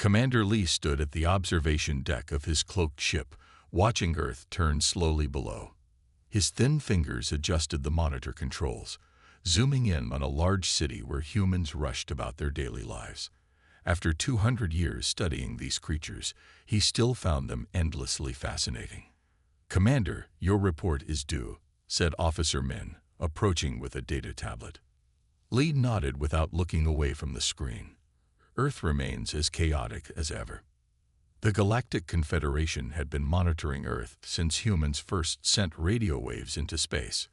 Commander Lee stood at the observation deck of his cloaked ship, watching Earth turn slowly below. His thin fingers adjusted the monitor controls, zooming in on a large city where humans rushed about their daily lives. After 200 years studying these creatures, he still found them endlessly fascinating. "Commander, your report is due," said Officer Min, approaching with a data tablet. Lee nodded without looking away from the screen. Earth remains as chaotic as ever. The Galactic Confederation had been monitoring Earth since humans first sent radio waves into space.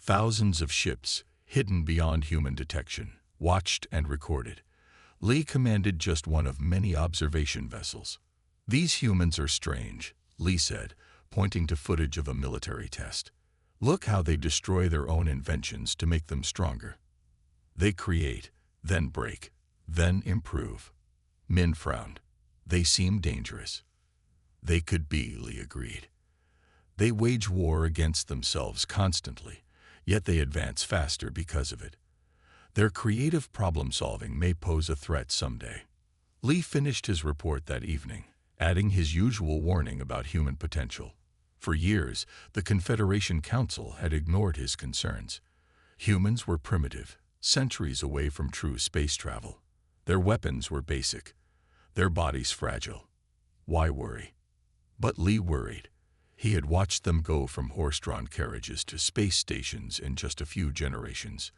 Thousands of ships, hidden beyond human detection, watched and recorded. Lee commanded just one of many observation vessels. "These humans are strange," Lee said, pointing to footage of a military test. "Look how they destroy their own inventions to make them stronger. They create, then break, then improve." Min frowned. "They seem dangerous." "They could be," Lee agreed. "They wage war against themselves constantly, yet they advance faster because of it. Their creative problem-solving may pose a threat someday." Lee finished his report that evening, adding his usual warning about human potential. For years, the Confederation Council had ignored his concerns. Humans were primitive, centuries away from true space travel. Their weapons were basic, their bodies fragile. Why worry? But Lee worried. He had watched them go from horse-drawn carriages to space stations in just a few generations.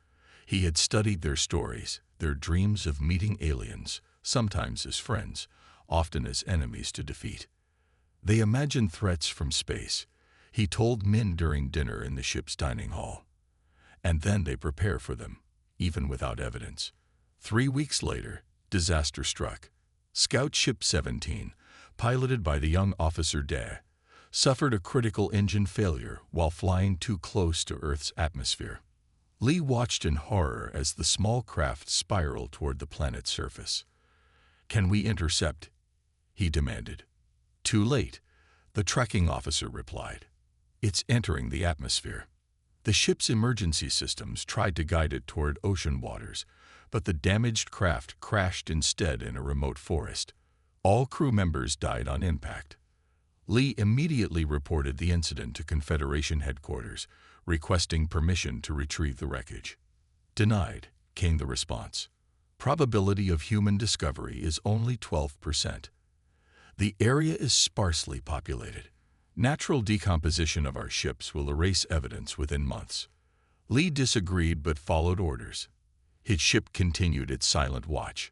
He had studied their stories, their dreams of meeting aliens, sometimes as friends, often as enemies to defeat. They imagined threats from space, he told Min during dinner in the ship's dining hall. And then they prepare for them, even without evidence. 3 weeks later, disaster struck. Scout Ship 17, piloted by the young Officer Dae, suffered a critical engine failure while flying too close to Earth's atmosphere. Lee watched in horror as the small craft spiraled toward the planet's surface. "Can we intercept?" he demanded. "Too late," the tracking officer replied. "It's entering the atmosphere." The ship's emergency systems tried to guide it toward ocean waters, but the damaged craft crashed instead in a remote forest. All crew members died on impact. Lee immediately reported the incident to Confederation headquarters, requesting permission to retrieve the wreckage. "Denied," came the response. "Probability of human discovery is only 12%. The area is sparsely populated. Natural decomposition of our ships will erase evidence within months." Lee disagreed but followed orders. His ship continued its silent watch.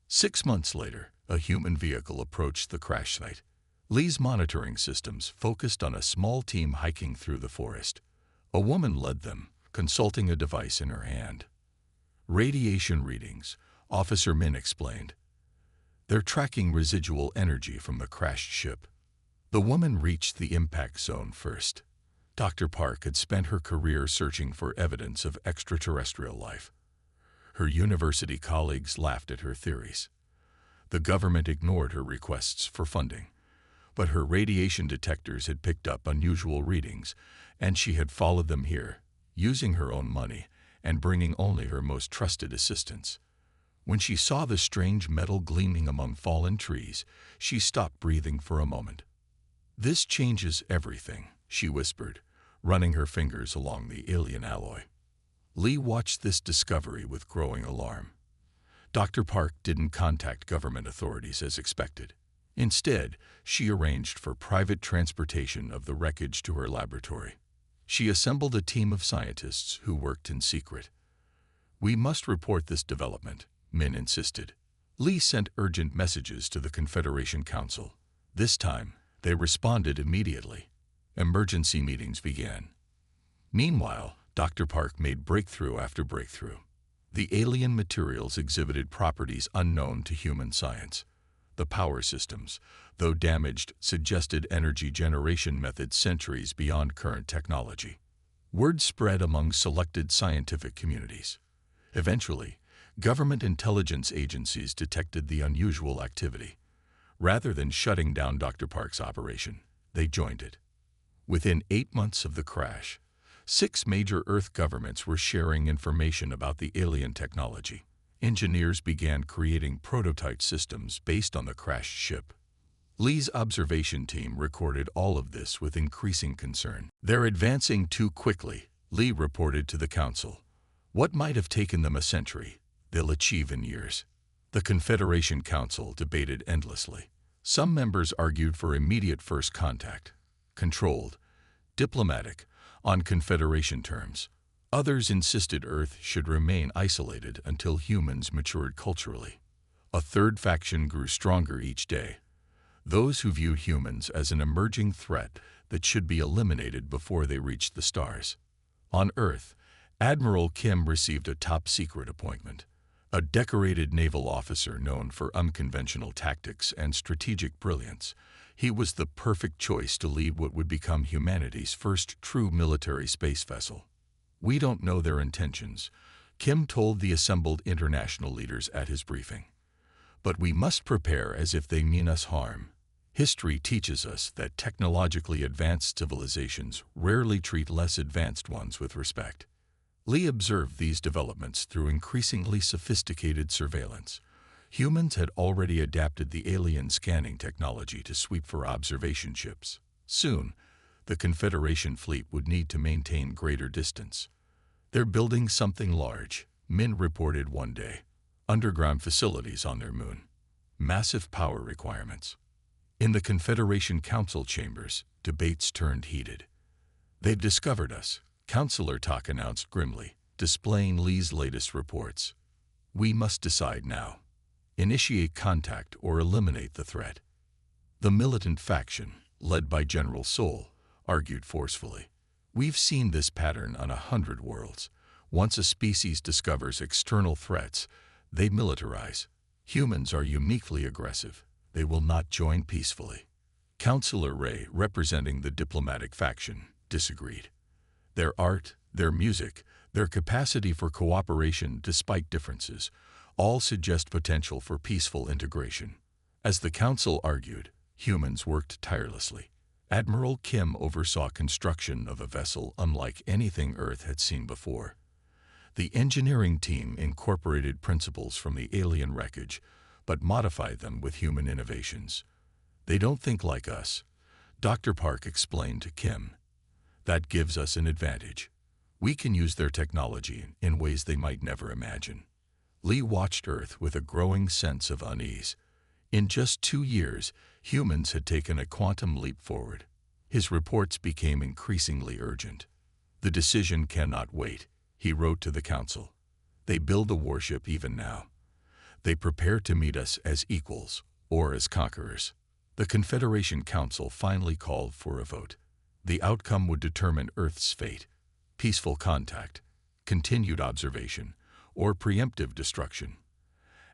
6 months later, a human vehicle approached the crash site. Lee's monitoring systems focused on a small team hiking through the forest. A woman led them, consulting a device in her hand. "Radiation readings," Officer Min explained. "They're tracking residual energy from the crashed ship." The woman reached the impact zone first. Dr. Park had spent her career searching for evidence of extraterrestrial life. Her university colleagues laughed at her theories. The government ignored her requests for funding. But her radiation detectors had picked up unusual readings, and she had followed them here, using her own money and bringing only her most trusted assistants. When she saw the strange metal gleaming among fallen trees, she stopped breathing for a moment. "This changes everything," she whispered, running her fingers along the alien alloy. Lee watched this discovery with growing alarm. Dr. Park didn't contact government authorities as expected. Instead, she arranged for private transportation of the wreckage to her laboratory. She assembled a team of scientists who worked in secret. "We must report this development," Min insisted. Lee sent urgent messages to the Confederation Council. This time, they responded immediately. Emergency meetings began. Meanwhile, Dr. Park made breakthrough after breakthrough. The alien materials exhibited properties unknown to human science. The power systems, though damaged, suggested energy generation methods centuries beyond current technology. Word spread among selected scientific communities. Eventually, government intelligence agencies detected the unusual activity. Rather than shutting down Dr. Park's operation, they joined it. Within 8 months of the crash, 6 major Earth governments were sharing information about the alien technology. engineers began creating prototype systems based on the crashed ship. Lee's observation team recorded all of this with increasing concern. "They're advancing too quickly," Lee reported to the Council. "What might have taken them a century, they'll achieve in years." The Confederation Council debated endlessly. Some members argued for immediate first contact, controlled, diplomatic, on Confederation terms. Others insisted Earth should remain isolated until humans matured culturally. A third faction grew stronger each day. Those who viewed humans as an emerging threat that should be eliminated before they reached the stars. On Earth, Admiral Kim received a top-secret appointment. A decorated naval officer known for unconventional tactics and strategic brilliance, he was the perfect choice to lead what would become humanity's first true military space vessel. "We don't know their intentions," Kim told the assembled international leaders at his briefing. "But we must prepare as if they mean us harm." History teaches us that technologically advanced civilizations rarely treat less advanced ones with respect. Lee observed these developments through increasingly sophisticated surveillance. Humans had already adapted the alien scanning technology to sweep for observation ships. Soon, the Confederation fleet would need to maintain greater distance. "They're building something large," Min reported one day. "Underground facilities on their moon. Massive power requirements." In the Confederation Council chambers, debates turned heated. "They've discovered us," Councillor Tak announced grimly, displaying Lee's latest reports. "We must decide now. Initiate contact or eliminate the threat." The militant faction, led by General Sol, argued forcefully. "We've seen this pattern on 100 worlds. Once a species discovers external threats, they militarize. Humans are uniquely aggressive. They will not join peacefully." Councillor Ray, representing the diplomatic faction, disagreed. "Their art, their music, their capacity for cooperation despite differences, all suggest potential for peaceful integration." As the Council argued, humans worked tirelessly. Admiral Kim oversaw construction of a vessel unlike anything Earth had seen before. The engineering team incorporated principles from the alien wreckage, but modified them with human innovations. "They don't think like us," Dr. Park explained to Kim. "That gives us an advantage. We can use their technology in ways they might never imagine." Lee watched Earth with a growing sense of unease. In just 2 years, humans had taken a quantum leap forward. His reports became increasingly urgent. "The decision cannot wait," he wrote to the Council. "They build a warship even now. They prepare to meet us as equals or as conquerors." The Confederation Council finally called for a vote. The outcome would determine Earth's fate: peaceful contact, continued observation, or preemptive destruction.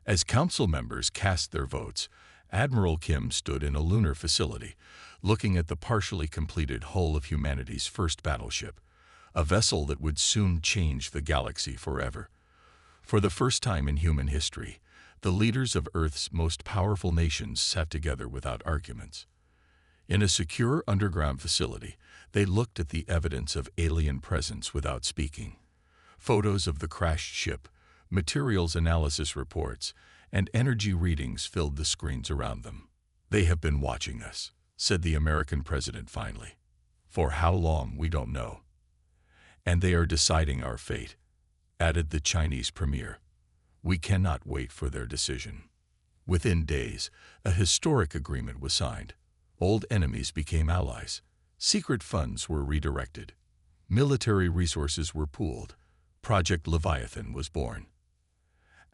As Council members cast their votes, Admiral Kim stood in a lunar facility, looking at the partially completed hull of humanity's first battleship, a vessel that would soon change the galaxy forever. For the first time in human history, the leaders of Earth's most powerful nations sat together without arguments. In a secure underground facility, they looked at the evidence of alien presence without speaking. Photos of the crashed ship, materials analysis reports, and energy readings filled the screens around them. "They have been watching us," said the American president finally. "For how long, we don't know. And they are deciding our fate," added the Chinese premier. "We cannot wait for their decision." Within days, a historic agreement was signed. Old enemies became allies. Secret funds were redirected. Military resources were pooled. Project Leviathan was born.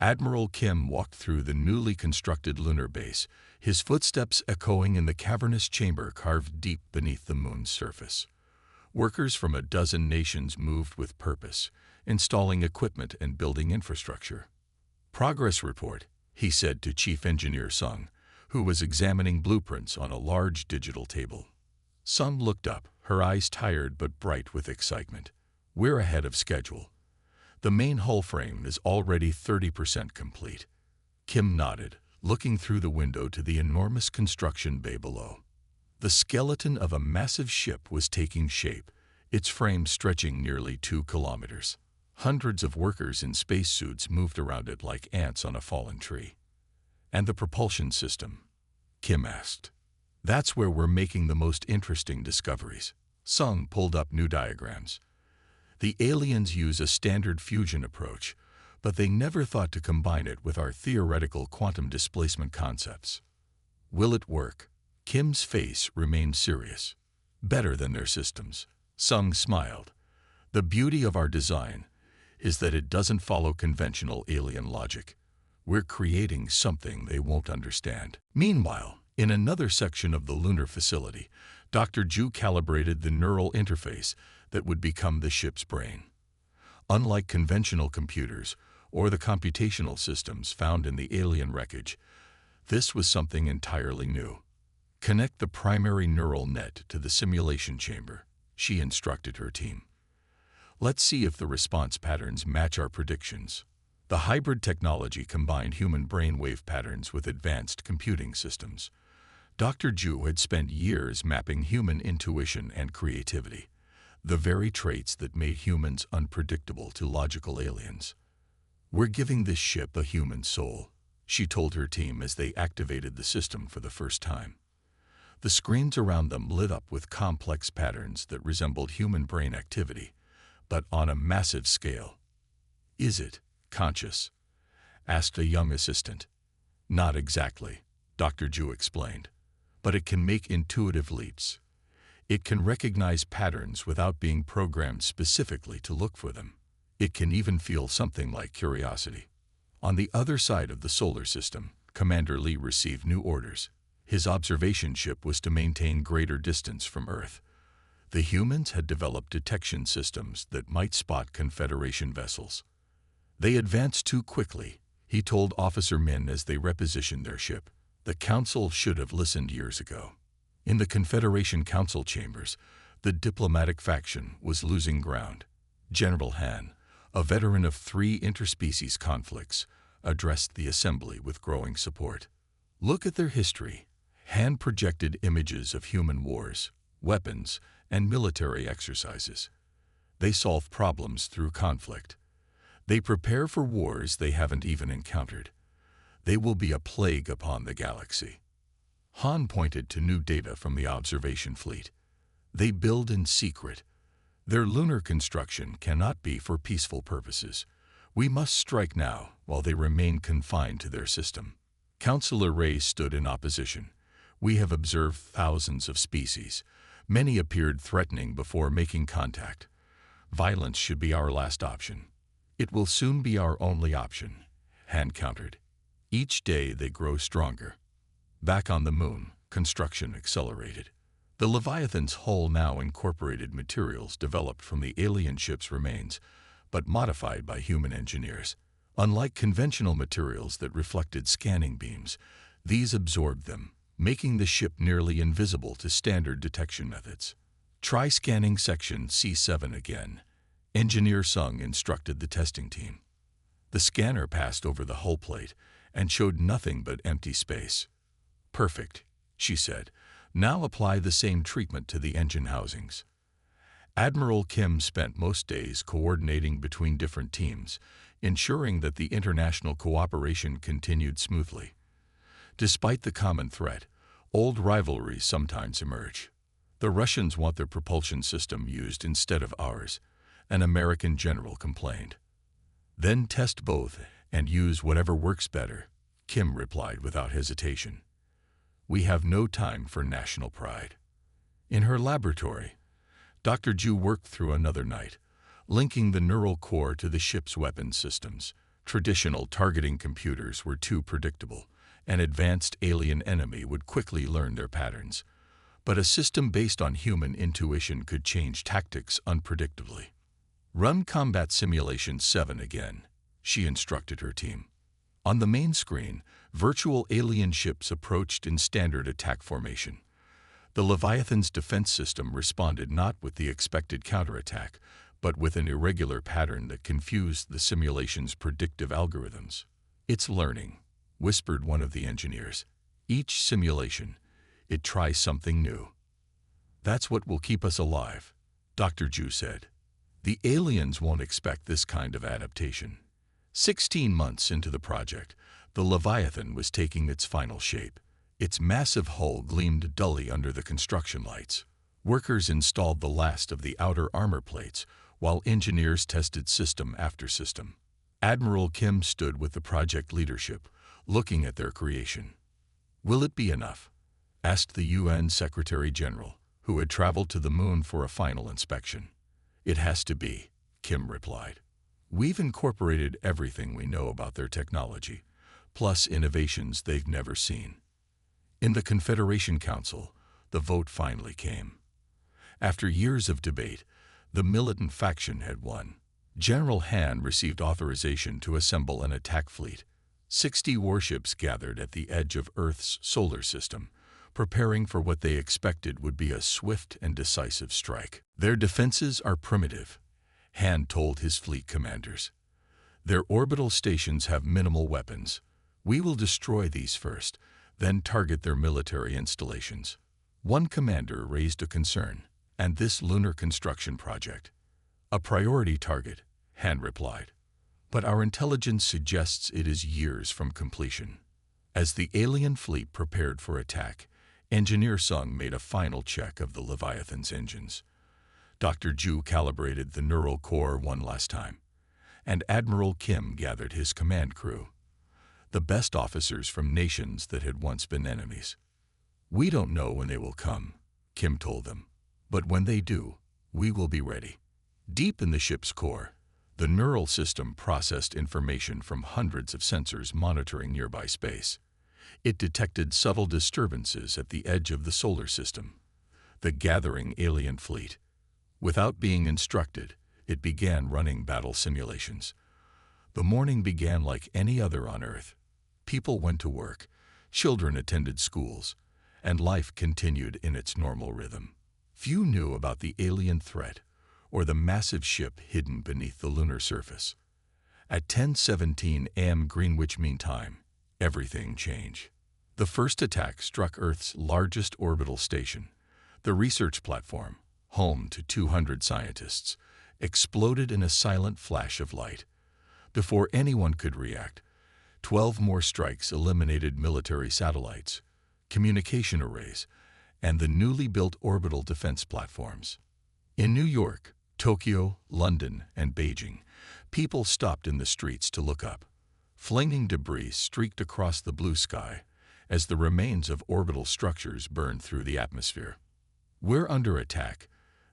Admiral Kim walked through the newly constructed lunar base, his footsteps echoing in the cavernous chamber carved deep beneath the moon's surface. Workers from a dozen nations moved with purpose, installing equipment and building infrastructure. "Progress report," he said to Chief Engineer Sung, who was examining blueprints on a large digital table. Sung looked up, her eyes tired but bright with excitement. "We're ahead of schedule. The main hull frame is already 30% complete." Kim nodded, looking through the window to the enormous construction bay below. The skeleton of a massive ship was taking shape, its frame stretching nearly 2 kilometers. Hundreds of workers in spacesuits moved around it like ants on a fallen tree. "And the propulsion system?" Kim asked. "That's where we're making the most interesting discoveries." Sung pulled up new diagrams. "The aliens use a standard fusion approach, but they never thought to combine it with our theoretical quantum displacement concepts. Will it work?" Kim's face remained serious. "Better than their systems." Sung smiled. "The beauty of our design is that it doesn't follow conventional alien logic. We're creating something they won't understand." Meanwhile, in another section of the lunar facility, Dr. Ju calibrated the neural interface that would become the ship's brain. Unlike conventional computers or the computational systems found in the alien wreckage, this was something entirely new. "Connect the primary neural net to the simulation chamber," she instructed her team. "Let's see if the response patterns match our predictions." The hybrid technology combined human brainwave patterns with advanced computing systems. Dr. Ju had spent years mapping human intuition and creativity, the very traits that made humans unpredictable to logical aliens. "We're giving this ship a human soul," she told her team as they activated the system for the first time. The screens around them lit up with complex patterns that resembled human brain activity, but on a massive scale. "Is it conscious?" asked a young assistant. "Not exactly," Dr. Ju explained, "but it can make intuitive leaps. It can recognize patterns without being programmed specifically to look for them. It can even feel something like curiosity." On the other side of the solar system, Commander Lee received new orders. His observation ship was to maintain greater distance from Earth. The humans had developed detection systems that might spot Confederation vessels. "They advanced too quickly," he told Officer Min as they repositioned their ship. "The Council should have listened years ago." In the Confederation Council chambers, the diplomatic faction was losing ground. General Han, a veteran of 3 interspecies conflicts, addressed the assembly with growing support. "Look at their history." Han projected images of human wars, weapons, and military exercises. "They solve problems through conflict. They prepare for wars they haven't even encountered. They will be a plague upon the galaxy." Han pointed to new data from the observation fleet. "They build in secret. Their lunar construction cannot be for peaceful purposes. We must strike now while they remain confined to their system." Councillor Ray stood in opposition. "We have observed thousands of species. Many appeared threatening before making contact. Violence should be our last option." "It will soon be our only option," Han countered. "Each day they grow stronger." Back on the moon, construction accelerated. The Leviathan's hull now incorporated materials developed from the alien ship's remains, but modified by human engineers. Unlike conventional materials that reflected scanning beams, these absorbed them, making the ship nearly invisible to standard detection methods. "Try scanning section C7 again," Engineer Sung instructed the testing team. The scanner passed over the hull plate and showed nothing but empty space. "Perfect," she said. "Now apply the same treatment to the engine housings." Admiral Kim spent most days coordinating between different teams, ensuring that the international cooperation continued smoothly. Despite the common threat, old rivalries sometimes emerge. "The Russians want their propulsion system used instead of ours," an American general complained. "Then test both and use whatever works better," Kim replied without hesitation. "We have no time for national pride." In her laboratory, Dr. Ju worked through another night, linking the neural core to the ship's weapons systems. Traditional targeting computers were too predictable. An advanced alien enemy would quickly learn their patterns. But a system based on human intuition could change tactics unpredictably. "Run Combat Simulation 7 again," she instructed her team. On the main screen, virtual alien ships approached in standard attack formation. The Leviathan's defense system responded not with the expected counterattack, but with an irregular pattern that confused the simulation's predictive algorithms. "It's learning," whispered one of the engineers. "Each simulation, it tries something new." "That's what will keep us alive," Dr. Ju said. The aliens won't expect this kind of adaptation. 16 months into the project, the Leviathan was taking its final shape. Its massive hull gleamed dully under the construction lights. Workers installed the last of the outer armor plates, while engineers tested system after system. Admiral Kim stood with the project leadership, looking at their creation. "Will it be enough?" asked the UN Secretary-General, who had traveled to the moon for a final inspection. "It has to be," Kim replied. "We've incorporated everything we know about their technology, plus innovations they've never seen." In the Confederation Council, the vote finally came. After years of debate, the militant faction had won. General Han received authorization to assemble an attack fleet. 60 warships gathered at the edge of Earth's solar system, preparing for what they expected would be a swift and decisive strike. "Their defenses are primitive," Han told his fleet commanders. "Their orbital stations have minimal weapons. We will destroy these first, then target their military installations." One commander raised a concern: "And this lunar construction project?" "A priority target," Han replied. "But our intelligence suggests it is years from completion." As the alien fleet prepared for attack, Engineer Sung made a final check of the Leviathan's engines. Dr. Ju calibrated the neural core one last time, and Admiral Kim gathered his command crew, the best officers from nations that had once been enemies. "We don't know when they will come," Kim told them, "but when they do, we will be ready." Deep in the ship's core, the neural system processed information from hundreds of sensors monitoring nearby space. It detected subtle disturbances at the edge of the solar system, the gathering alien fleet. Without being instructed, it began running battle simulations. The morning began like any other on Earth. People went to work, children attended schools, and life continued in its normal rhythm. Few knew about the alien threat or the massive ship hidden beneath the lunar surface. At 10:17 a.m. Greenwich Mean Time, everything changed. The first attack struck Earth's largest orbital station. The research platform, home to 200 scientists, exploded in a silent flash of light. Before anyone could react, 12 more strikes eliminated military satellites, communication arrays, and the newly built orbital defense platforms. In New York, Tokyo, London, and Beijing, people stopped in the streets to look up. Flaming debris streaked across the blue sky as the remains of orbital structures burned through the atmosphere. "We're under attack,"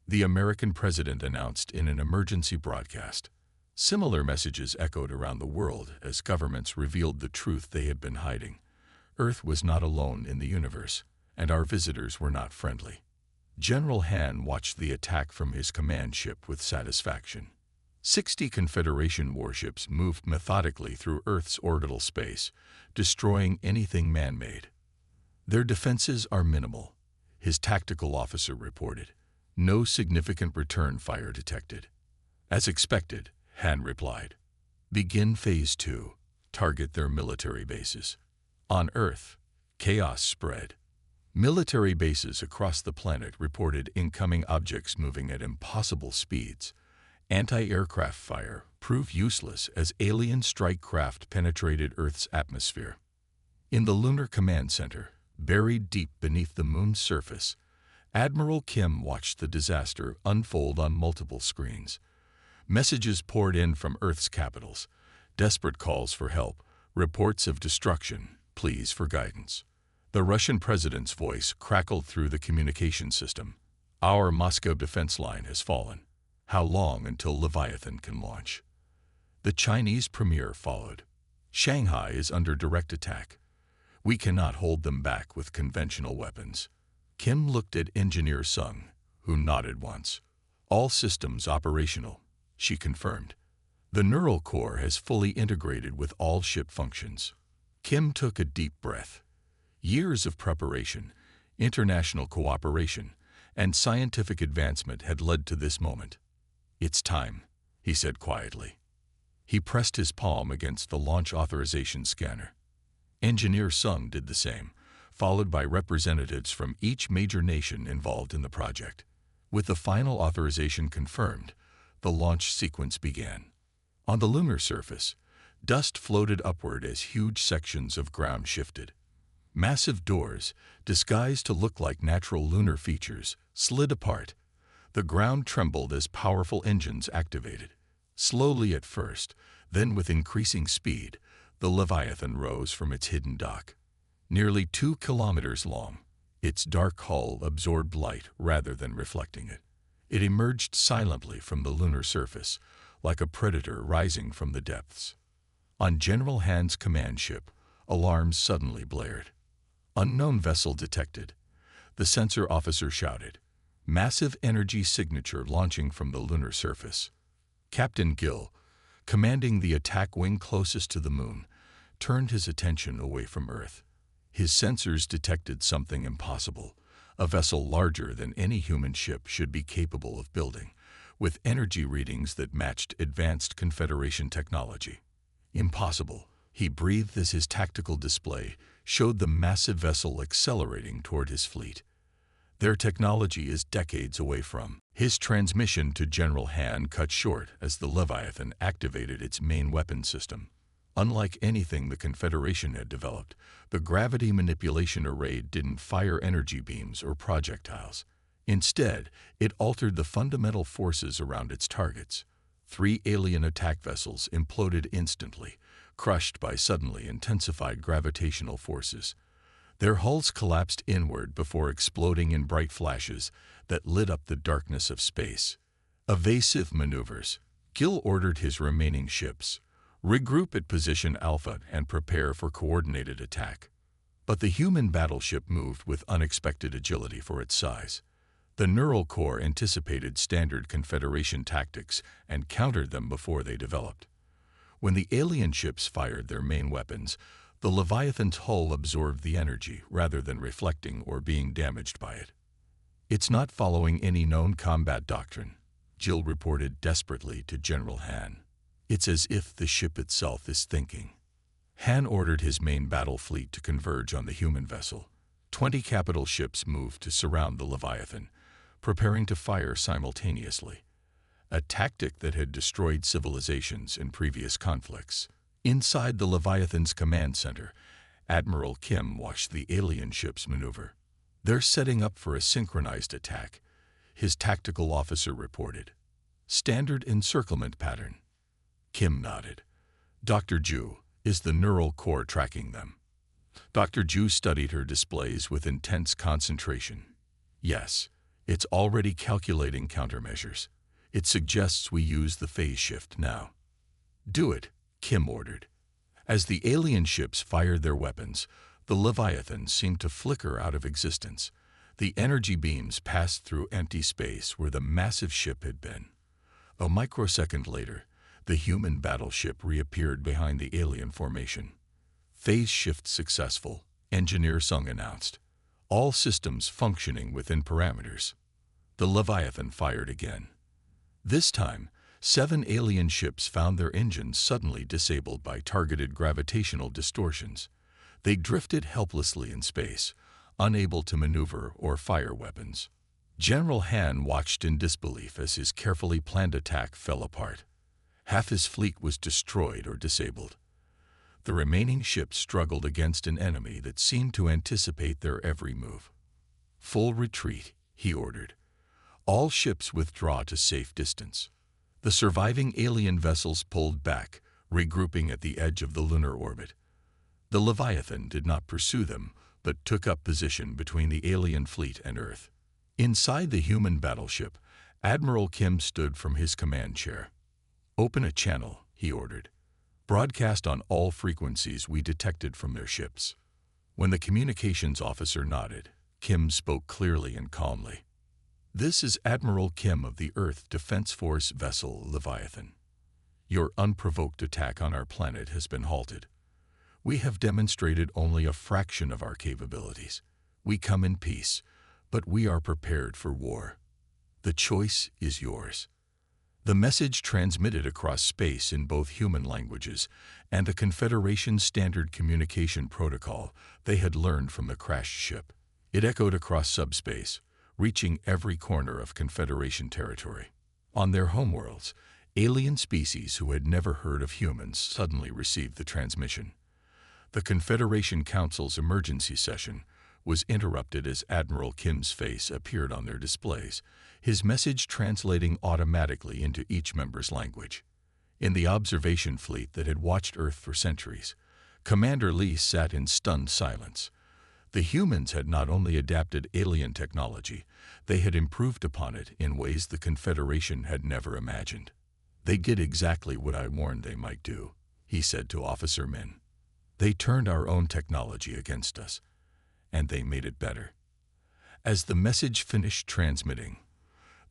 the American president announced in an emergency broadcast. Similar messages echoed around the world as governments revealed the truth they had been hiding. Earth was not alone in the universe, and our visitors were not friendly. General Han watched the attack from his command ship with satisfaction. 60 Confederation warships moved methodically through Earth's orbital space, destroying anything man-made. "Their defenses are minimal," his tactical officer reported. "No significant return fire detected." "As expected," Han replied. "Begin Phase 2. Target their military bases." On Earth, chaos spread. Military bases across the planet reported incoming objects moving at impossible speeds. Anti-aircraft fire proved useless as alien strike craft penetrated Earth's atmosphere. In the Lunar Command Center, buried deep beneath the moon's surface, Admiral Kim watched the disaster unfold on multiple screens. Messages poured in from Earth's capitals, desperate calls for help, reports of destruction, pleas for guidance. The Russian president's voice crackled through the communication system. "Our Moscow defense line has fallen. How long until Leviathan can launch?" The Chinese premier followed. "Shanghai is under direct attack. We cannot hold them back with conventional weapons." Kim looked at Engineer Sung, who nodded once. "All systems operational," she confirmed. "The neural core has fully integrated with all ship functions." Kim took a deep breath. Years of preparation, international cooperation, and scientific advancement had led to this moment. "It's time," he said quietly. He pressed his palm against the launch authorization scanner. Engineer Sung did the same, followed by representatives from each major nation involved in the project. With the final authorization confirmed, the launch sequence began. On the lunar surface, dust floated upward as huge sections of ground shifted. Massive doors, disguised to look like natural lunar features, slid apart. The ground trembled as powerful engines activated. Slowly at first, then with increasing speed, the Leviathan rose from its hidden dock. Nearly 2 kilometers long, its dark hull absorbed light rather than reflecting it. It emerged silently from the lunar surface, like a predator rising from the depths. On General Han's command ship, alarms suddenly blared. Unknown vessel detected. The sensor officer shouted. Massive energy signature launching from the lunar surface. Captain Gill, commanding the attack wing closest to the moon, turned his attention away from Earth. His sensors detected something impossible, a vessel larger than any human ship should be capable of building, with energy readings that matched advanced Confederation technology. Impossible, he breathed as his tactical display showed the massive vessel accelerating toward his fleet. Their technology is decades away from. His transmission to General Han cut short as the Leviathan activated its main weapon system. Unlike anything the Confederation had developed, the gravity manipulation array didn't fire energy beams or projectiles. Instead, it altered the fundamental forces around its targets. 3 alien attack vessels imploded instantly, crushed by suddenly intensified gravitational forces. Their hulls collapsed inward before exploding in bright flashes that lit up the darkness of space. Evasive maneuvers. Gill ordered his remaining ships. Regroup at position Alpha and prepare for coordinated attack. But the human battleship moved with unexpected agility for its size. The neural core anticipated standard Confederation tactics and countered them before they developed. When the alien ships fired their main weapons, the Leviathan's hull absorbed the energy rather than reflecting or being damaged by it. It's not following any known combat doctrine, Jill reported desperately to General Han. It's as if the ship itself is thinking. Han ordered his main battle fleet to converge on the human vessel. 20 capital ships moved to surround the Leviathan, preparing to fire simultaneously, a tactic that had destroyed civilizations in previous conflicts. Inside the Leviathan's command center, Admiral Kim watched the alien ships maneuver. They're setting up for a synchronized attack, his tactical officer reported. Standard encirclement pattern. Kim nodded. Dr. Ju, is the neural core tracking them? Dr. Ju studied her displays with intense concentration. Yes, it's already calculating countermeasures. It suggests we use the phase shift now. Do it, Kim ordered. As the alien ships fired their weapons, the Leviathan seemed to flicker out of existence. The energy beams passed through empty space where the massive ship had been. A microsecond later, the human battleship reappeared behind the alien formation. Phase shift successful, Engineer Sung announced. All systems functioning within parameters. The Leviathan fired again. This time, 7 alien ships found their engines suddenly disabled by targeted gravitational distortions. They drifted helplessly in space, unable to maneuver or fire weapons. General Han watched in disbelief as his carefully planned attack fell apart. Half his fleet was destroyed or disabled. The remaining ships struggled against an enemy that seemed to anticipate their every move. Full retreat, he ordered. All ships withdraw to safe distance. The surviving alien vessels pulled back, regrouping at the edge of the lunar orbit. The Leviathan did not pursue them, but took up position between the alien fleet and Earth. Inside the human battleship, Admiral Kim stood from his command chair. Open a channel, he ordered. Broadcast on all frequencies we detected from their ships. When the communications officer nodded, Kim spoke clearly and calmly. This is Admiral Kim of the Earth Defense Force vessel Leviathan. Your unprovoked attack on our planet has been halted. We have demonstrated only a fraction of our capabilities. We come in peace, but we are prepared for war. The choice is yours. The message transmitted across space in both human languages and the Confederation's standard communication protocol they had learned from the crashed ship. It echoed across subspace, reaching every corner of Confederation territory. On their homeworlds, alien species who had never heard of humans suddenly received the transmission. The Confederation Council's emergency session was interrupted as Admiral Kim's face appeared on their displays, his message translating automatically into each member's language. In the observation fleet that had watched Earth for centuries, Commander Lee sat in stunned silence. The humans had not only adapted alien technology, they had improved upon it in ways the Confederation had never imagined. "They did exactly what I warned they might do," he said to Officer Min. "They turned our own technology against us, and they made it better." As the message finished transmitting,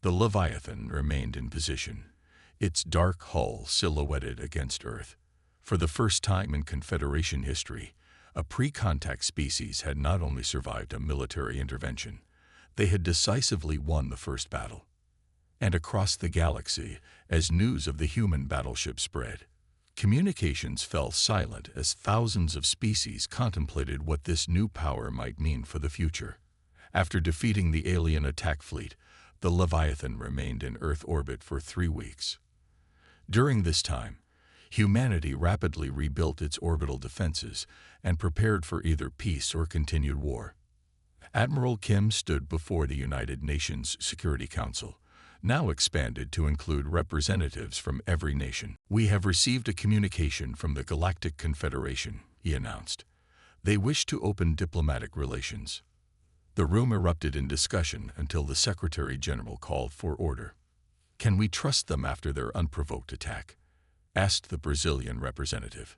the Leviathan remained in position, its dark hull silhouetted against Earth. For the first time in Confederation history, a pre-contact species had not only survived a military intervention, they had decisively won the first battle. And across the galaxy, as news of the human battleship spread, communications fell silent as thousands of species contemplated what this new power might mean for the future. After defeating the alien attack fleet, the Leviathan remained in Earth orbit for 3 weeks. During this time, humanity rapidly rebuilt its orbital defenses and prepared for either peace or continued war. Admiral Kim stood before the United Nations Security Council, now expanded to include representatives from every nation. "We have received a communication from the Galactic Confederation," he announced. "They wish to open diplomatic relations." The room erupted in discussion until the Secretary General called for order. "Can we trust them after their unprovoked attack?" asked the Brazilian representative.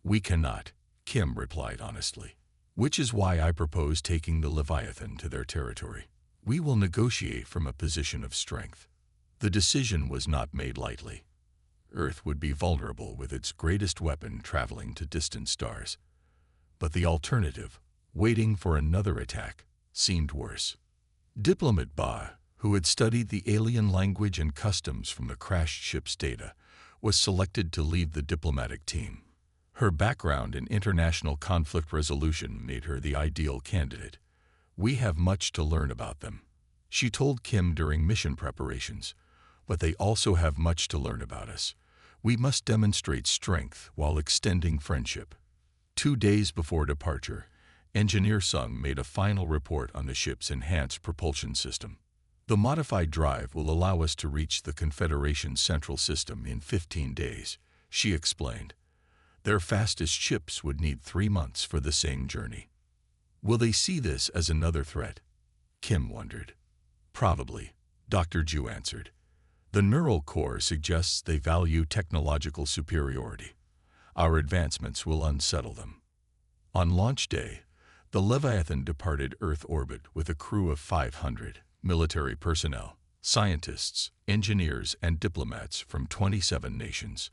"We cannot," Kim replied honestly. "Which is why I propose taking the Leviathan to their territory. We will negotiate from a position of strength." The decision was not made lightly. Earth would be vulnerable with its greatest weapon traveling to distant stars. But the alternative, waiting for another attack, seemed worse. Diplomat Ba, who had studied the alien language and customs from the crashed ship's data, was selected to lead the diplomatic team. Her background in international conflict resolution made her the ideal candidate. "We have much to learn about them," she told Kim during mission preparations, "but they also have much to learn about us. We must demonstrate strength while extending friendship." 2 days before departure, Engineer Sung made a final report on the ship's enhanced propulsion system. "The modified drive will allow us to reach the Confederation's central system in 15 days, she explained. "Their fastest ships would need 3 months for the same journey." Will they see this as another threat? Kim wondered. "Probably," Dr. Ju answered. "The neural core suggests they value technological superiority. Our advancements will unsettle them." On launch day, the Leviathan departed Earth orbit with a crew of 500 military personnel, scientists, engineers, and diplomats from 27 nations.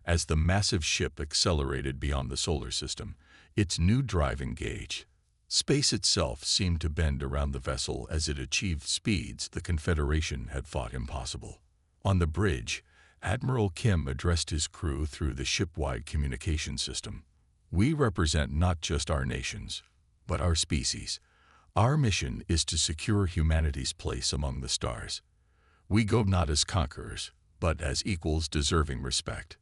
As the massive ship accelerated beyond the solar system, its new drive engaged. Space itself seemed to bend around the vessel as it achieved speeds the Confederation had thought impossible. On the bridge, Admiral Kim addressed his crew through the ship-wide communication system. "We represent not just our nations, but our species. Our mission is to secure humanity's place among the stars. We go not as conquerors, but as equals deserving respect."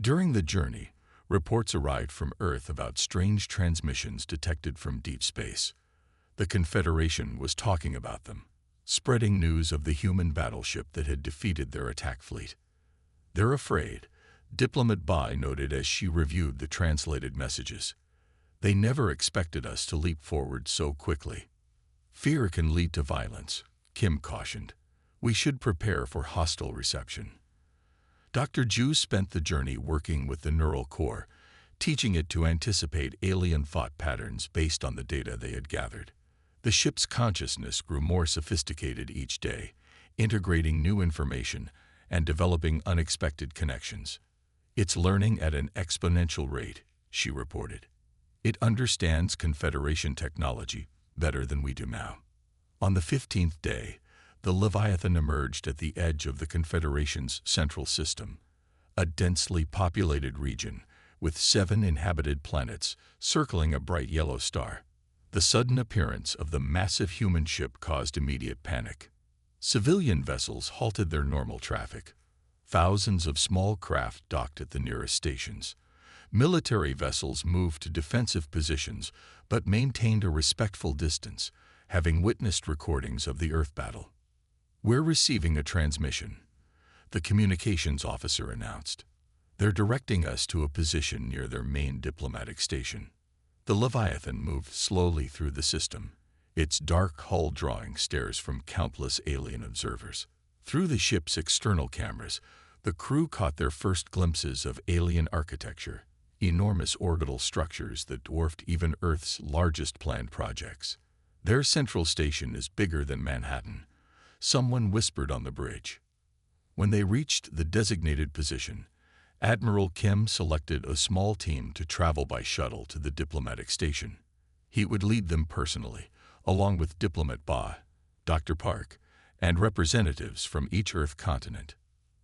During the journey, reports arrived from Earth about strange transmissions detected from deep space. The Confederation was talking about them, spreading news of the human battleship that had defeated their attack fleet. "They're afraid," Diplomat Bai noted as she reviewed the translated messages. "They never expected us to leap forward so quickly." "Fear can lead to violence," Kim cautioned. "We should prepare for hostile reception." Dr. Ju spent the journey working with the neural core, teaching it to anticipate alien thought patterns based on the data they had gathered. The ship's consciousness grew more sophisticated each day, integrating new information and developing unexpected connections. "It's learning at an exponential rate," she reported. "It understands Confederation technology better than we do now." On the 15th day, the Leviathan emerged at the edge of the Confederation's central system, a densely populated region with 7 inhabited planets circling a bright yellow star. The sudden appearance of the massive human ship caused immediate panic. Civilian vessels halted their normal traffic. Thousands of small craft docked at the nearest stations. Military vessels moved to defensive positions but maintained a respectful distance, having witnessed recordings of the Earth battle. "We're receiving a transmission," the communications officer announced. "They're directing us to a position near their main diplomatic station." The Leviathan moved slowly through the system, its dark hull drawing stares from countless alien observers. Through the ship's external cameras, the crew caught their first glimpses of alien architecture, enormous orbital structures that dwarfed even Earth's largest planned projects. "Their central station is bigger than Manhattan," someone whispered on the bridge. When they reached the designated position, Admiral Kim selected a small team to travel by shuttle to the diplomatic station. He would lead them personally, along with Diplomat Ba, Dr. Park, and representatives from each Earth continent.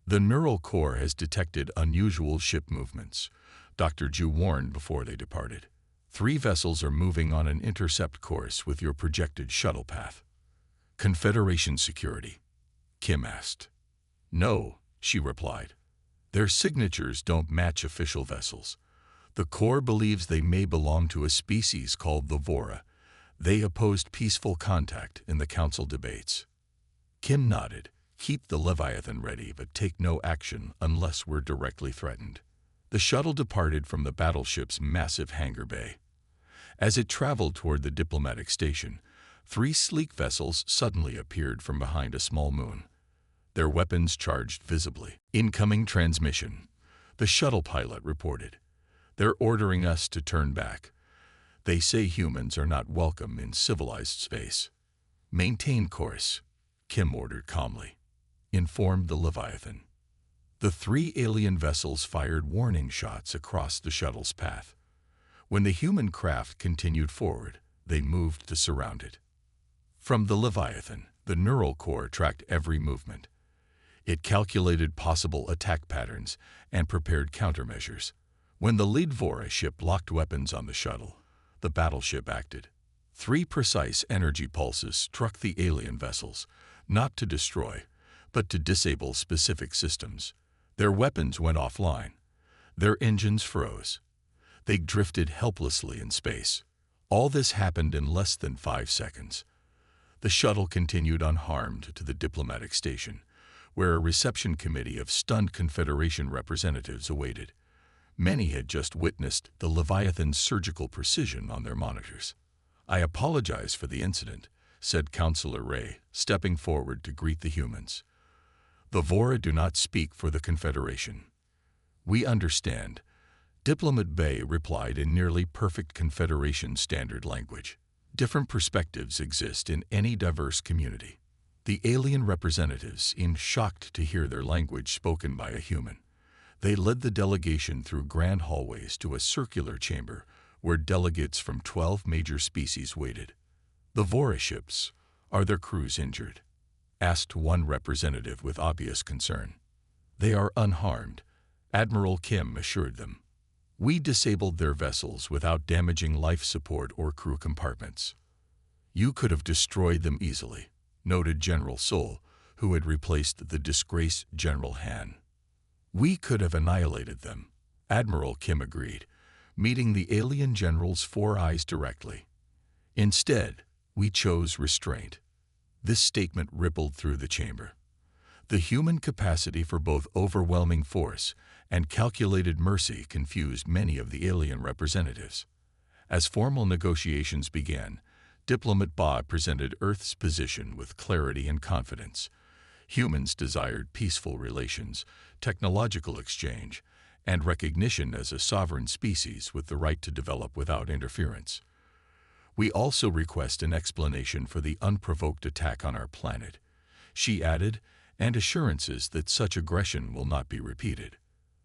"The Neural Core has detected unusual ship movements," Dr. Ju warned before they departed. "3 vessels are moving on an intercept course with your projected shuttle path." "Confederation security?" Kim asked. "No," she replied. "Their signatures don't match official vessels. The Corps believes they may belong to a species called the Vora. They opposed peaceful contact in the council debates." Kim nodded. "Keep the Leviathan ready, but take no action unless we're directly threatened." The shuttle departed from the battleship's massive hangar bay. As it traveled toward the diplomatic station, 3 sleek vessels suddenly appeared from behind a small moon. Their weapons charged visibly. "Incoming transmission," the shuttle pilot reported. "They're ordering us to turn back. They say humans are not welcome in civilized space." "Maintain course," Kim ordered calmly. Informed the Leviathan. The 3 alien vessels fired warning shots across the shuttle's path. When the human craft continued forward, they moved to surround it. From the Leviathan, the Neural Core tracked every movement. It calculated possible attack patterns and prepared countermeasures. When the lead Vora ship locked weapons on the shuttle, the battleship acted. 3 precise energy pulses struck the alien vessels, not to destroy, but to disable specific systems. Their weapons went offline. Their engines froze. They drifted helplessly in space. All this happened in less than 5 seconds. The shuttle continued unharmed to the diplomatic station, where a reception committee of stunned Confederation representatives awaited. Many had just witnessed the Leviathan's surgical precision on their monitors. "I apologize for the incident," said Counselor Ray, stepping forward to greet the humans. "The Vora do not speak for the Confederation." "We understand," Diplomat Bay replied in nearly perfect Confederation standard language. "Different perspectives exist in any diverse community." The alien representatives seemed shocked to hear their language spoken by a human. They led the delegation through grand hallways to a circular chamber where delegates from 12 major species waited. "The Vora ships, are their crews injured?" asked one representative with obvious concern. "They are unharmed," Admiral Kim assured them. "We disabled their vessels without damaging life support or crew compartments." "You could have destroyed them easily," noted General Sol, who had replaced the disgraced General Han. "We could have annihilated them," Admiral Kim agreed, meeting the alien general's 4 eyes directly. "Instead, we chose restraint." This statement rippled through the chamber. The human capacity for both overwhelming force and calculated mercy confused many of the alien representatives. As formal negotiations began, Diplomat Ba presented Earth's position with clarity and confidence. Humans desired peaceful relations, technological exchange, and recognition as a sovereign species with the right to develop without interference. "We also request an explanation for the unprovoked attack on our planet," she added, "and assurances that such aggression will not be repeated."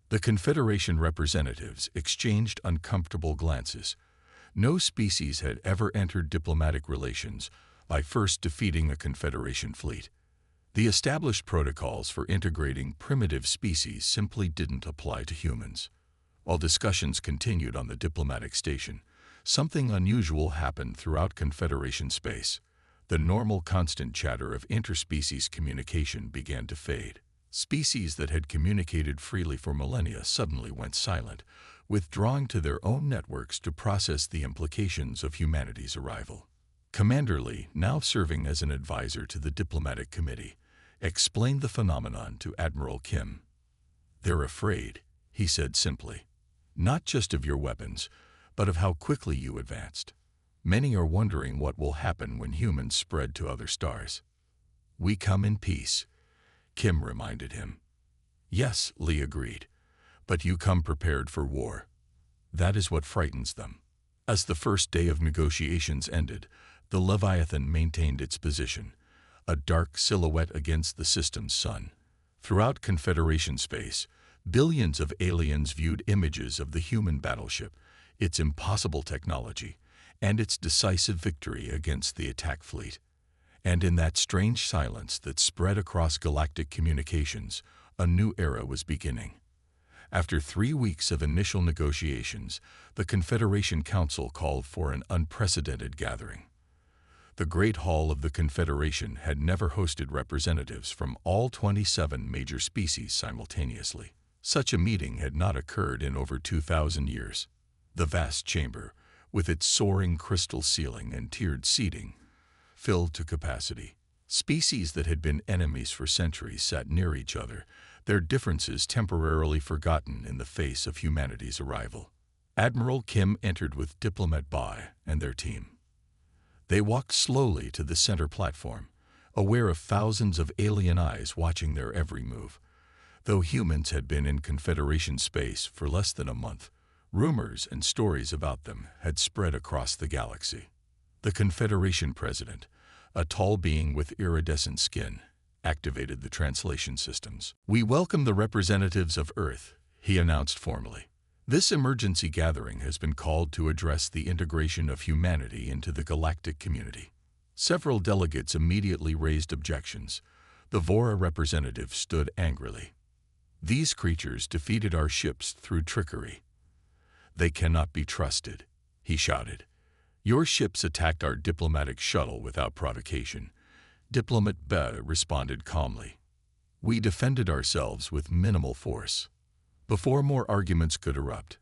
The Confederation representatives exchanged uncomfortable glances. No species had ever entered diplomatic relations by first defeating a Confederation fleet. The established protocols for integrating primitive species simply didn't apply to humans. While discussions continued on the diplomatic station, something unusual happened throughout Confederation space. The normal constant chatter of interspecies communication began to fade. Species that had communicated freely for millennia suddenly went silent, withdrawing to their own networks to process the implications of humanity's arrival. Commander Lee, now serving as an advisor to the diplomatic committee, explained the phenomenon to Admiral Kim. "They're afraid," he said simply, "not just of your weapons, but of how quickly you advanced. Many are wondering what will happen when humans spread to other stars." "We come in peace," Kim reminded him. "Yes," Lee agreed, "but you come prepared for war. That is what frightens them." As the first day of negotiations ended, the Leviathan maintained its position, a dark silhouette against the system's sun. Throughout Confederation space, billions of aliens viewed images of the human battleship, its impossible technology, and its decisive victory against the attack fleet. And in that strange silence that spread across galactic communications, a new era was beginning. After 3 weeks of initial negotiations, the Confederation Council called for an unprecedented gathering. The Great Hall of the Confederation had never hosted representatives from all 27 major species simultaneously. Such a meeting had not occurred in over 2,000 years. The vast chamber, with its soaring crystal ceiling and tiered seating, filled to capacity. Species that had been enemies for centuries sat near each other, their differences temporarily forgotten in the face of humanity's arrival. Admiral Kim entered with Diplomat Bai and their team. They walked slowly to the center platform, aware of thousands of alien eyes watching their every move. Though humans had been in Confederation space for less than a month, rumors and stories about them had spread across the galaxy. The Confederation President, a tall being with iridescent skin, activated the translation systems. "We welcome the representatives of Earth," he announced formally. "This emergency gathering has been called to address the integration of humanity into the galactic community." Several delegates immediately raised objections. The Vora representative stood angrily. "These creatures defeated our ships through trickery. They cannot be trusted," he shouted. "Your ships attacked our diplomatic shuttle without provocation." Diplomat Be responded calmly. "We defended ourselves with minimal force." Before more arguments could erupt,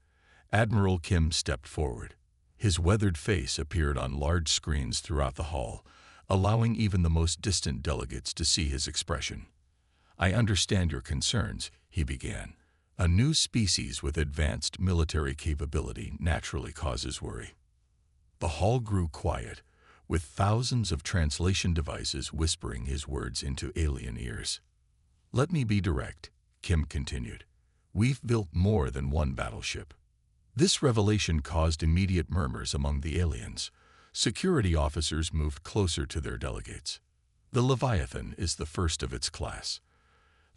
Admiral Kim stepped forward. His weathered face appeared on large screens throughout the hall, allowing even the most distant delegates to see his expression. "I understand your concerns," he began. "A new species with advanced military capability naturally causes worry." The hall grew quiet, with thousands of translation devices whispering his words into alien ears. "Let me be direct," Kim continued. "We've built more than one battleship." This revelation caused immediate murmurs among the aliens. Security officers moved closer to their delegates. "The Leviathan is the first of its class.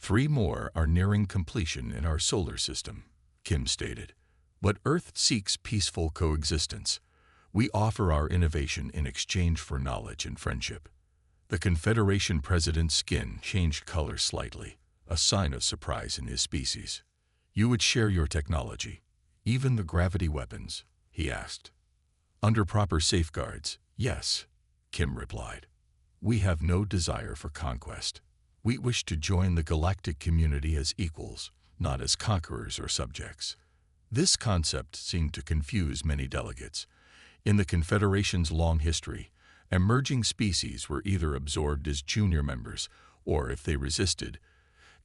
3 more are nearing completion in our solar system," Kim stated. "But Earth seeks peaceful coexistence. We offer our innovation in exchange for knowledge and friendship." The Confederation President's skin changed color slightly, a sign of surprise in his species. "You would share your technology, even the gravity weapons?" he asked. "Under proper safeguards, yes," Kim replied. "We have no desire for conquest. We wish to join the galactic community as equals, not as conquerors or subjects." This concept seemed to confuse many delegates. In the Confederation's long history, emerging species were either absorbed as junior members or, if they resisted,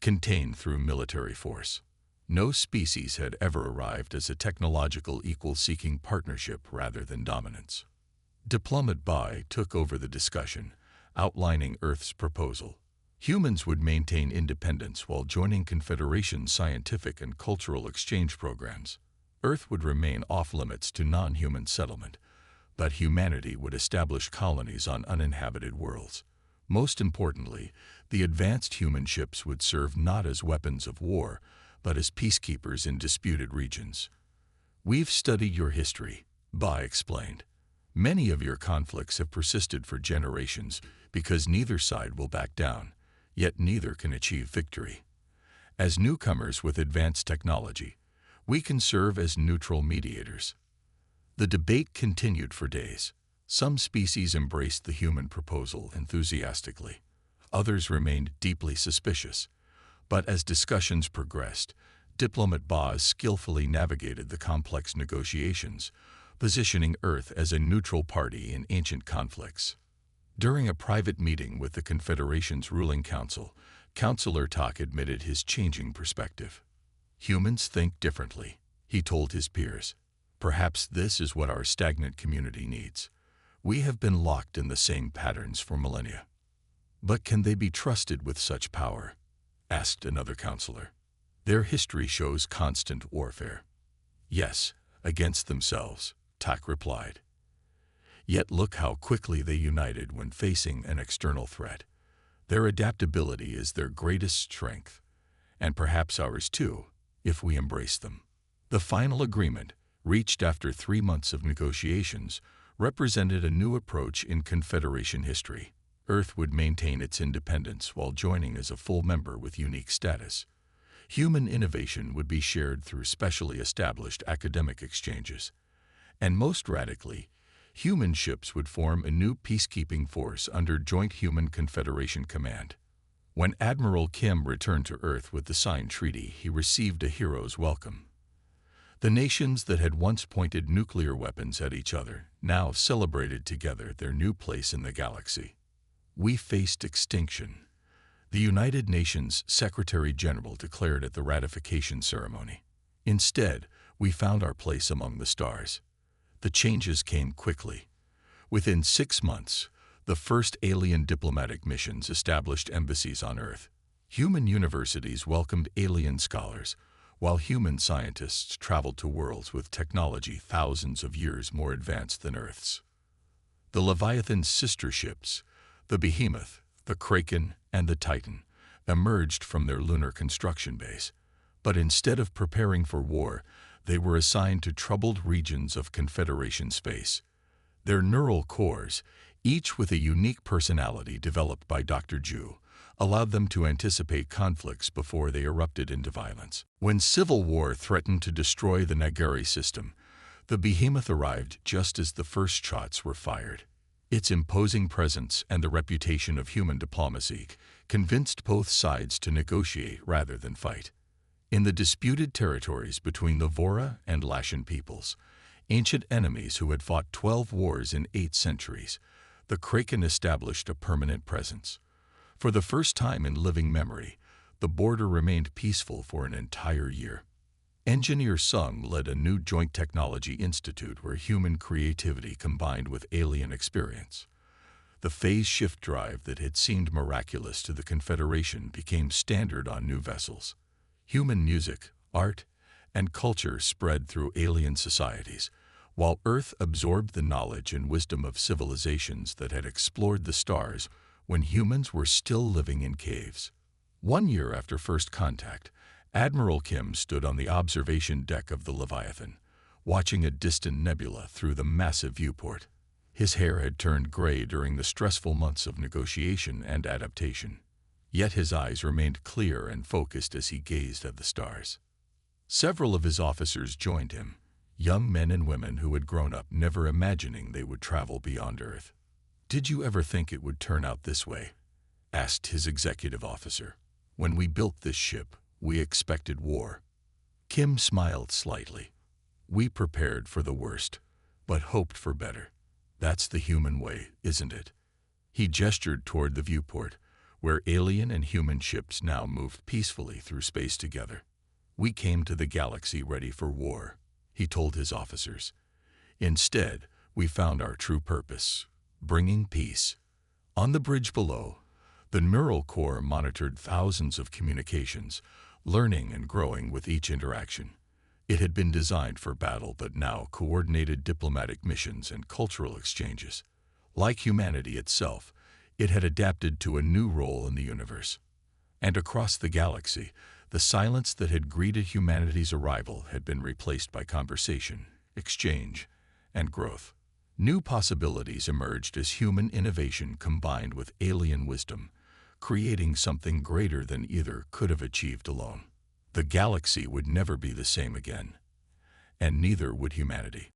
contained through military force. No species had ever arrived as a technological equal seeking partnership rather than dominance. Diplomat Bai took over the discussion, outlining Earth's proposal. Humans would maintain independence while joining Confederation scientific and cultural exchange programs. Earth would remain off-limits to non-human settlement, but humanity would establish colonies on uninhabited worlds. Most importantly, the advanced human ships would serve not as weapons of war, but as peacekeepers in disputed regions. "We've studied your history," Bai explained. "Many of your conflicts have persisted for generations because neither side will back down, yet neither can achieve victory. As newcomers with advanced technology, we can serve as neutral mediators." The debate continued for days. Some species embraced the human proposal enthusiastically. Others remained deeply suspicious. But as discussions progressed, diplomat Boz skillfully navigated the complex negotiations, positioning Earth as a neutral party in ancient conflicts. During a private meeting with the Confederation's ruling council, Counselor Tak admitted his changing perspective. Humans think differently, he told his peers. Perhaps this is what our stagnant community needs. We have been locked in the same patterns for millennia. But can they be trusted with such power? Asked another counselor. Their history shows constant warfare. Yes, against themselves, Tak replied. Yet look how quickly they united when facing an external threat. Their adaptability is their greatest strength, and perhaps ours too, if we embrace them. The final agreement, reached after 3 months of negotiations, represented a new approach in Confederation history. Earth would maintain its independence while joining as a full member with unique status. Human innovation would be shared through specially established academic exchanges. And most radically, human ships would form a new peacekeeping force under Joint Human Confederation Command. When Admiral Kim returned to Earth with the signed treaty, he received a hero's welcome. The nations that had once pointed nuclear weapons at each other now celebrated together their new place in the galaxy. We faced extinction, the United Nations Secretary-General declared at the ratification ceremony. Instead, we found our place among the stars. The changes came quickly. Within 6 months, the first alien diplomatic missions established embassies on Earth. Human universities welcomed alien scholars, while human scientists traveled to worlds with technology thousands of years more advanced than Earth's. The Leviathan's sister ships, the Behemoth, the Kraken, and the Titan, emerged from their lunar construction base. But instead of preparing for war, they were assigned to troubled regions of Confederation space. Their neural cores, each with a unique personality developed by Dr. Ju, allowed them to anticipate conflicts before they erupted into violence. When civil war threatened to destroy the Nagari system, the Behemoth arrived just as the first shots were fired. Its imposing presence and the reputation of human diplomacy convinced both sides to negotiate rather than fight. In the disputed territories between the Vora and Lashan peoples, ancient enemies who had fought 12 wars in 8 centuries, the Kraken established a permanent presence. For the first time in living memory, the border remained peaceful for an entire year. Engineer Sung led a new joint technology institute where human creativity combined with alien experience. The phase shift drive that had seemed miraculous to the Confederation became standard on new vessels. Human music, art, and culture spread through alien societies, while Earth absorbed the knowledge and wisdom of civilizations that had explored the stars when humans were still living in caves. 1 year after first contact, Admiral Kim stood on the observation deck of the Leviathan, watching a distant nebula through the massive viewport. His hair had turned gray during the stressful months of negotiation and adaptation. Yet his eyes remained clear and focused as he gazed at the stars. Several of his officers joined him, young men and women who had grown up never imagining they would travel beyond Earth. "Did you ever think it would turn out this way?" asked his executive officer. "When we built this ship, we expected war." Kim smiled slightly. "We prepared for the worst, but hoped for better. That's the human way, isn't it?" He gestured toward the viewport, where alien and human ships now moved peacefully through space together. "We came to the galaxy ready for war," he told his officers. "Instead, we found our true purpose, bringing peace." On the bridge below, the neural core monitored thousands of communications, learning and growing with each interaction. It had been designed for battle but now coordinated diplomatic missions and cultural exchanges. Like humanity itself, it had adapted to a new role in the universe. And across the galaxy, the silence that had greeted humanity's arrival had been replaced by conversation, exchange, and growth. New possibilities emerged as human innovation combined with alien wisdom, creating something greater than either could have achieved alone. The galaxy would never be the same again, and neither would humanity.